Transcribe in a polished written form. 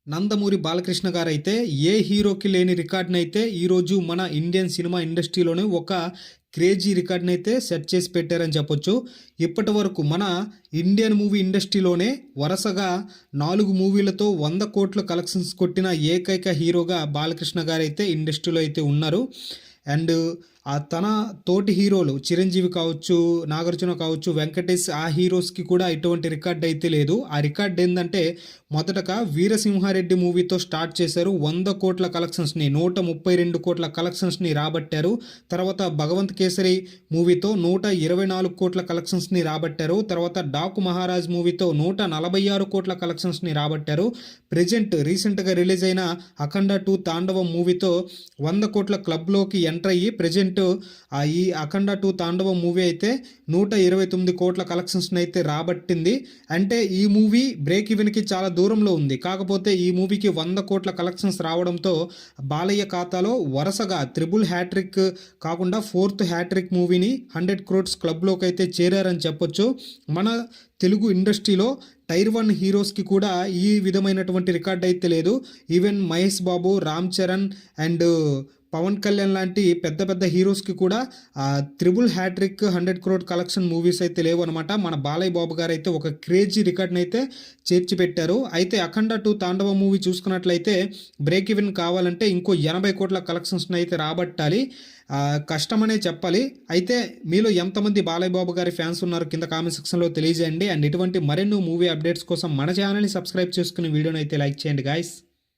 నందమూరి బాలకృష్ణ గారైతే ఏ హీరోకి లేని రికార్డ్‌నైతే ఈరోజు మన ఇండియన్ సినిమా ఇండస్ట్రీలోనే ఒక క్రేజీ రికార్డ్‌నైతే సెట్ చేసి పెట్టారని చెప్పొచ్చు. ఇప్పటివరకు మన ఇండియన్ మూవీ ఇండస్ట్రీలోనే వరుసగా 4 మూవీలతో 100,00,00,000 కలెక్షన్స్ కొట్టిన ఏకైక హీరోగా బాలకృష్ణ గారైతే ఇండస్ట్రీలో అయితే ఉన్నారు. అండ్ తన తోటి హీరోలు చిరంజీవి కావచ్చు, నాగార్జున కావచ్చు, వెంకటేష్ ఆ హీరోస్‌కి కూడా ఇటువంటి రికార్డ్ అయితే లేదు. ఆ రికార్డ్ ఏందంటే మొదటగా 'వీరసింహారెడ్డి' మూవీతో స్టార్ట్ చేశారు. 100,00,00,000 కలెక్షన్స్‌ని 132,00,00,000 కలెక్షన్స్‌ని రాబట్టారు. తర్వాత 'భగవంత్ కేసరి' మూవీతో 124,00,00,000 కలెక్షన్స్‌ని రాబట్టారు. తర్వాత 'డాకు మహారాజ్' మూవీతో 146,00,00,000 కలెక్షన్స్‌ని రాబట్టారు. ప్రెజెంట్ రీసెంట్‌గా రిలీజ్ అయిన 'అఖండ 2 తాండవం' మూవీతో 100,00,00,000 క్లబ్‌లోకి ఎంటర్ అయ్యి ప్రెజెంట్ ఈ 'అఖండ 2 తాండవం' మూవీ అయితే 129,00,00,000 కలెక్షన్స్‌ని అయితే రాబట్టింది. అంటే ఈ మూవీ బ్రేక్ ఈవెన్‌కి చాలా దూరంలో ఉంది. కాకపోతే ఈ మూవీకి 100,00,00,000 కలెక్షన్స్ రావడంతో బాలయ్య ఖాతాలో వరుసగా త్రిబుల్ హ్యాట్రిక్ కాకుండా 4th హ్యాట్రిక్ మూవీని 100 క్రోర్స్ క్లబ్‌లోకి అయితే చేరారని చెప్పొచ్చు. మన తెలుగు ఇండస్ట్రీలో టైర్ 1 హీరోస్‌కి కూడా ఈ విధమైనటువంటి రికార్డ్ అయితే లేదు. ఈవెన్ మహేష్ బాబు, రామ్ చరణ్ అండ్ పవన్ కళ్యాణ్ లాంటి పెద్ద పెద్ద హీరోస్‌కి కూడా triple hat-trick 100 crore collection movies అయితే లేవు అనమాట. మన బాలయ్య బాబు గారు అయితే ఒక క్రేజీ రికార్డ్‌ని అయితే చేర్చి పెట్టారు. అయితే 'అఖండ 2 తాండవం' మూవీ చూసుకున్నట్లయితే బ్రేక్ ఈవెన్ కావాలంటే ఇంకో 80,00,00,000 కలెక్షన్స్‌ని అయితే రాబట్టాలి. కష్టమనే చెప్పాలి. అయితే మీలో ఎంతమంది బాలయ్య బాబు గారి ఫ్యాన్స్ ఉన్నారు కింద కామెంట్ సెక్షన్‌లో తెలియజేయండి. అండ్ ఇటువంటి మరెన్నో మూవీ అప్డేట్స్ కోసం మన ఛానల్‌ని సబ్స్క్రైబ్ చేసుకుని వీడియోని అయితే లైక్ చేయండి గాయ్స్.